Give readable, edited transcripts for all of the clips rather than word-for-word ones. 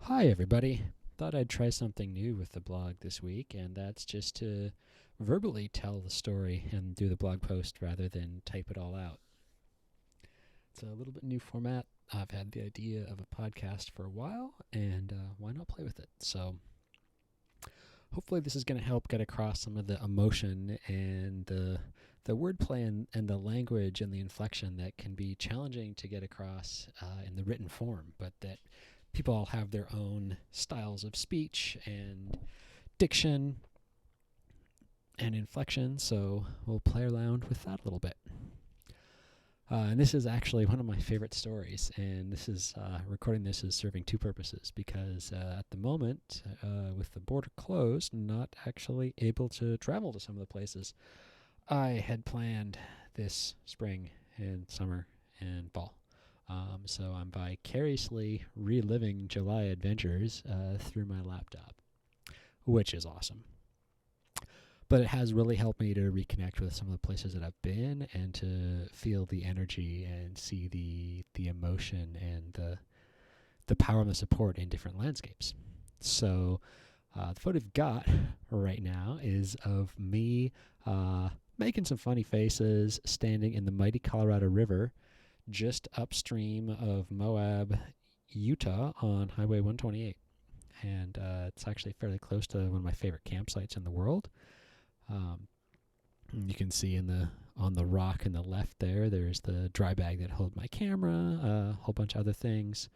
Hi, everybody. Thought I'd try something new with the blog this week, and that's just to verbally tell the story and do the blog post rather than type it all out. It's a little bit new format. I've had the idea of a podcast for a while, and why not play with it? So hopefully this is going to help get across some of the emotion and the wordplay and the language and the inflection that can be challenging to get across in the written form, but that people all have their own styles of speech and diction and inflection, so we'll play around with that a little bit. And this is actually one of my favorite stories, and this is recording this is serving two purposes because at the moment, with the border closed, not actually able to travel to some of the places I had planned this spring and summer and fall. So I'm vicariously reliving July adventures through my laptop, which is awesome. But it has really helped me to reconnect with some of the places that I've been and to feel the energy and see the emotion and the power and the support in different landscapes. So the photo I've got right now is of me making some funny faces standing in the mighty Colorado River just upstream of Moab, Utah on Highway 128. And it's actually fairly close to one of my favorite campsites in the world. You can see on the rock in the left there's the dry bag that holds my camera, a whole bunch of other things.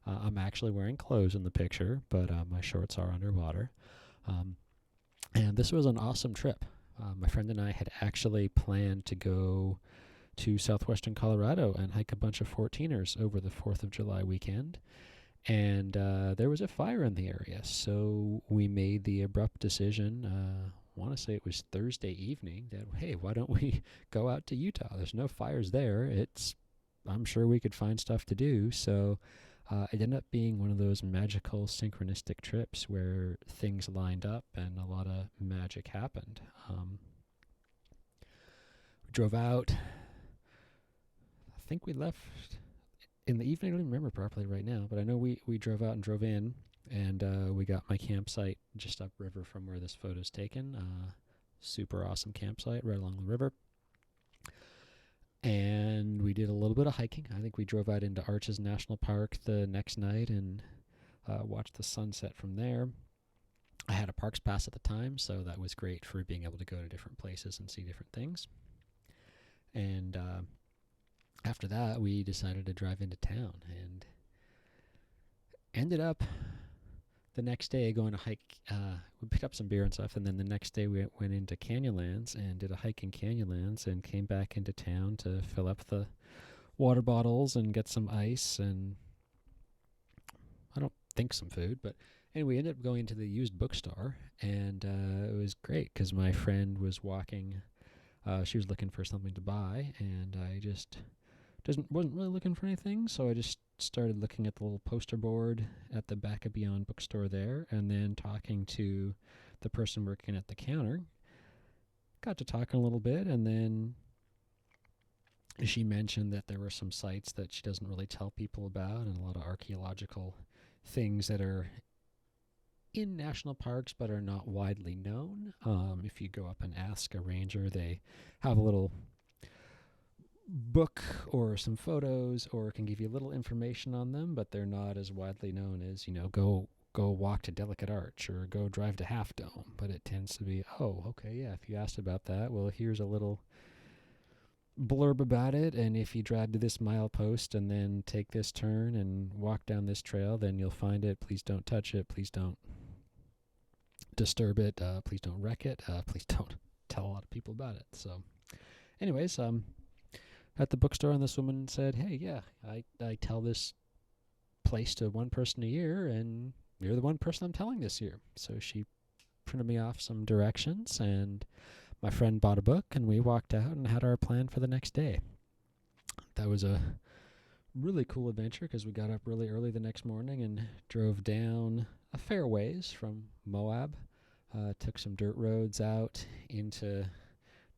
I'm actually wearing clothes in the picture, but my shorts are underwater. And this was an awesome trip. My friend and I had actually planned to go to southwestern Colorado and hike a bunch of 14ers over the 4th of July weekend. And there was a fire in the area, so we made the abrupt decision, I want to say it was Thursday evening, that, hey, why don't we go out to Utah? There's no fires there. I'm sure we could find stuff to do. So it ended up being one of those magical synchronistic trips where things lined up and a lot of magic happened. We drove out. I think we left in the evening. I don't even remember properly right now, but I know we drove out and drove in, and we got my campsite just upriver from where this photo's taken. Super awesome campsite right along the river. And we did a little bit of hiking. I think we drove out into Arches National Park the next night and watched the sunset from there. I had a parks pass at the time, so that was great for being able to go to different places and see different things. And after that, we decided to drive into town and ended up the next day going to hike. We picked up some beer and stuff, and then the next day we went into Canyonlands and did a hike in Canyonlands and came back into town to fill up the water bottles and get some ice and I don't think some food. But anyway, we ended up going to the used bookstore, and it was great because my friend was walking. She was looking for something to buy, and I just wasn't really looking for anything, so I just started looking at the little poster board at the back of Beyond Bookstore there, and then talking to the person working at the counter. Got to talking a little bit, and then she mentioned that there were some sites that she doesn't really tell people about, and a lot of archaeological things that are in national parks but are not widely known. If you go up and ask a ranger, they have a little book or some photos or can give you a little information on them, but they're not as widely known as, go walk to Delicate Arch or go drive to Half Dome. But it tends to be, oh, okay, yeah, if you asked about that, well, here's a little blurb about it, and if you drive to this milepost and then take this turn and walk down this trail, then you'll find it. Please don't touch it. Please don't disturb it. Please don't wreck it. Please don't tell a lot of people about it. So anyways, at the bookstore, and this woman said, hey, yeah, I tell this place to one person a year, and you're the one person I'm telling this year. So she printed me off some directions, and my friend bought a book, and we walked out and had our plan for the next day. That was a really cool adventure because we got up really early the next morning and drove down a fair ways from Moab, took some dirt roads out into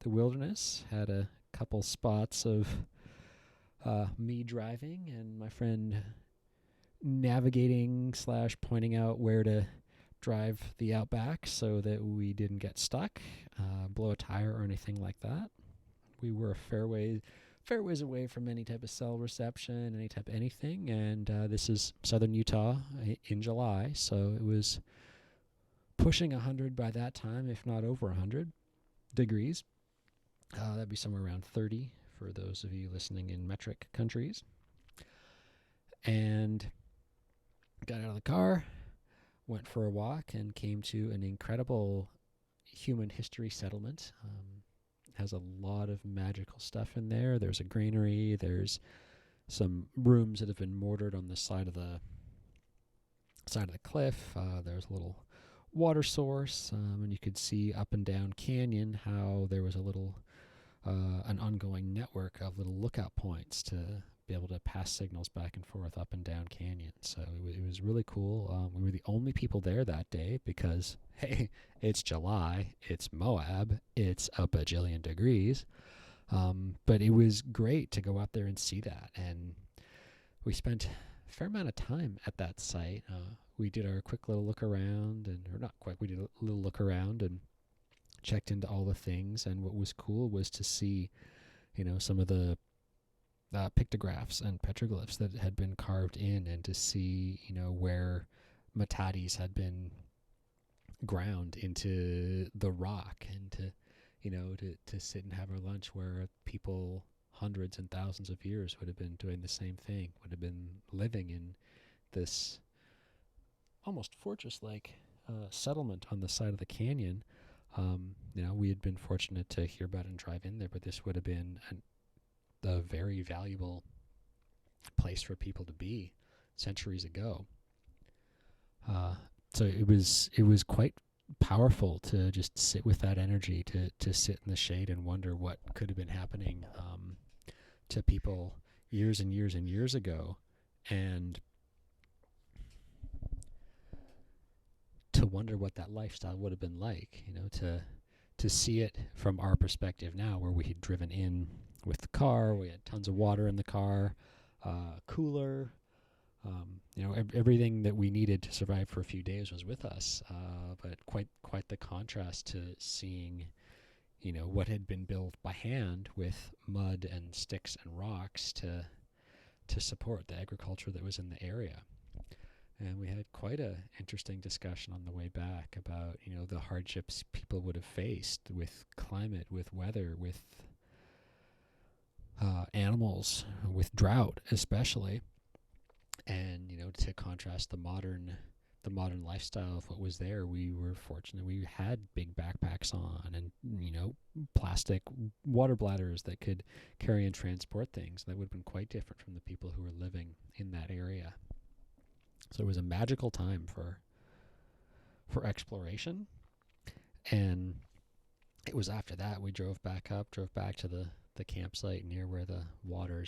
the wilderness, had a couple spots of me driving and my friend navigating / pointing out where to drive the Outback so that we didn't get stuck, blow a tire or anything like that. We were a fair ways away from any type of cell reception, any type of anything, and this is southern Utah in July, so it was pushing 100 by that time, if not over 100 degrees. That'd be somewhere around 30 for those of you listening in metric countries. And got out of the car, went for a walk, and came to an incredible human history settlement. Has a lot of magical stuff in there. There's a granary. There's some rooms that have been mortared on the side of the cliff. There's a little water source, and you could see up and down canyon how there was a little an ongoing network of little lookout points to be able to pass signals back and forth up and down canyon. So it was really cool. We were the only people there that day because, hey, it's July, it's Moab, it's a bajillion degrees. But it was great to go out there and see that. And we spent a fair amount of time at that site. We did our quick little look around, we did a little look around and checked into all the things. And what was cool was to see, some of the pictographs and petroglyphs that had been carved in, and to see, where matatis had been ground into the rock, and to sit and have our lunch where people hundreds and thousands of years would have been doing the same thing, would have been living in this almost fortress-like settlement on the side of the canyon. We had been fortunate to hear about it and drive in there, but this would have been a very valuable place for people to be centuries ago. So it was quite powerful to just sit with that energy, to sit in the shade and wonder what could have been happening to people years and years and years ago, and to wonder what that lifestyle would have been like, to see it from our perspective now, where we had driven in with the car, we had tons of water in the car, cooler, everything that we needed to survive for a few days was with us, but quite the contrast to seeing, what had been built by hand with mud and sticks and rocks to support the agriculture that was in the area. And we had quite a interesting discussion on the way back about, the hardships people would have faced with climate, with weather, with animals, with drought especially. And, to contrast the modern lifestyle of what was there, we were fortunate. We had big backpacks on and, plastic water bladders that could carry and transport things. That would have been quite different from the people who were living in that area. So it was a magical time for exploration. And it was after that we drove back to the campsite near where the water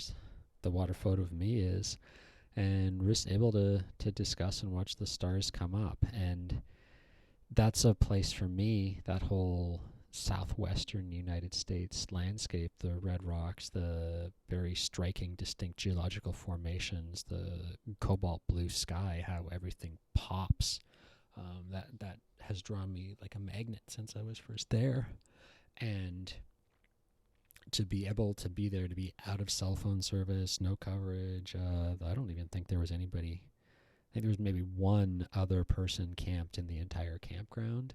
photo of me is, and was able to discuss and watch the stars come up. And that's a place for me, that whole southwestern United States landscape, the red rocks, the very striking, distinct geological formations, the cobalt blue sky, how everything pops. That has drawn me like a magnet since I was first there. And to be able to be there, to be out of cell phone service, no coverage. I don't even think there was anybody. I think there was maybe one other person camped in the entire campground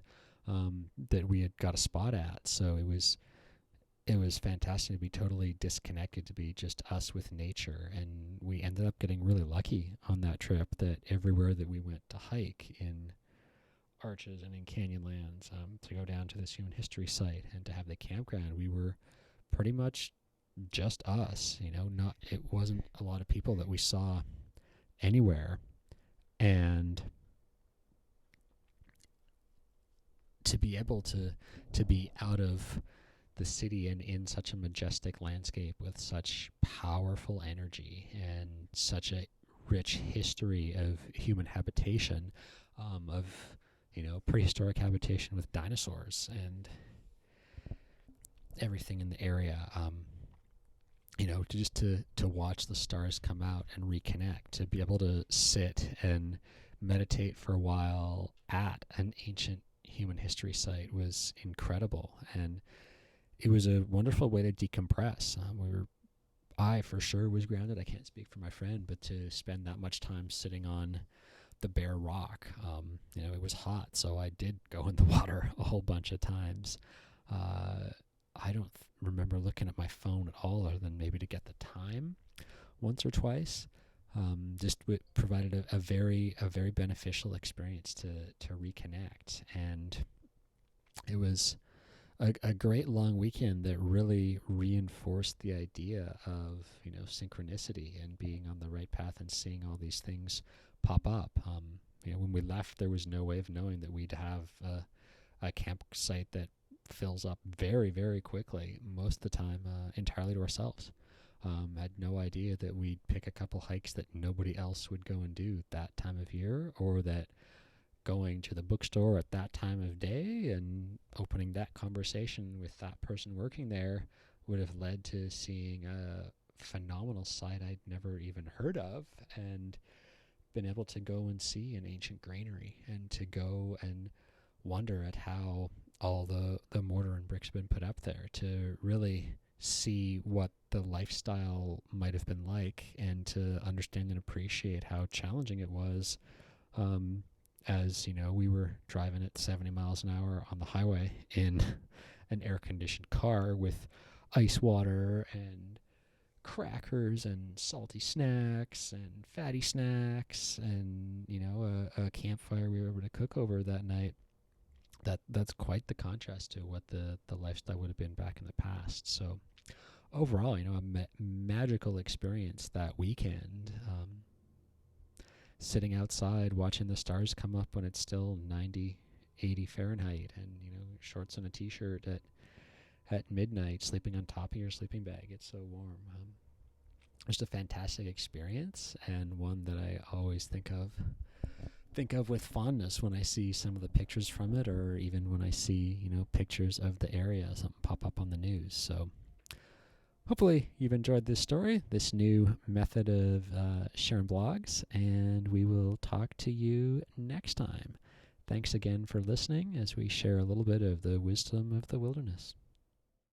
that we had got a spot at. So it was fantastic to be totally disconnected, to be just us with nature. And we ended up getting really lucky on that trip that everywhere that we went to hike in Arches and in Canyonlands, to go down to this human history site and to have the campground, we were pretty much just us, it wasn't a lot of people that we saw anywhere. And to be able to be out of the city and in such a majestic landscape with such powerful energy and such a rich history of human habitation, of prehistoric habitation with dinosaurs and everything in the area. to watch the stars come out and reconnect, to be able to sit and meditate for a while at an ancient human history site was incredible, and it was a wonderful way to decompress. I for sure was grounded. I can't speak for my friend, but to spend that much time sitting on the bare rock, it was hot, so I did go in the water a whole bunch of times. I don't remember looking at my phone at all, other than maybe to get the time once or twice. Provided a very beneficial experience to reconnect, and it was a great long weekend that really reinforced the idea of synchronicity and being on the right path and seeing all these things pop up. When we left, there was no way of knowing that we'd have a campsite that fills up very, very quickly, most of the time entirely to ourselves. Had no idea that we'd pick a couple hikes that nobody else would go and do that time of year, or that going to the bookstore at that time of day and opening that conversation with that person working there would have led to seeing a phenomenal site I'd never even heard of, and been able to go and see an ancient granary, and to go and wonder at how all the mortar and bricks have been put up there, to really see what the lifestyle might have been like, and to understand and appreciate how challenging it was. As we were driving at 70 miles an hour on the highway in an air-conditioned car with ice water and crackers and salty snacks and fatty snacks, and a campfire we were able to cook over that night. That's quite the contrast to what the lifestyle would have been back in the past. So overall, a magical experience that weekend. Sitting outside watching the stars come up when it's still 90, 80 Fahrenheit, and shorts and a t-shirt at midnight, sleeping on top of your sleeping bag. It's so warm. Just a fantastic experience, and one that I always think of with fondness when I see some of the pictures from it, or even when I see pictures of the area, something pop up on the news. So hopefully you've enjoyed this story, this new method of sharing blogs, and we will talk to you next time. Thanks again for listening as we share a little bit of the wisdom of the wilderness.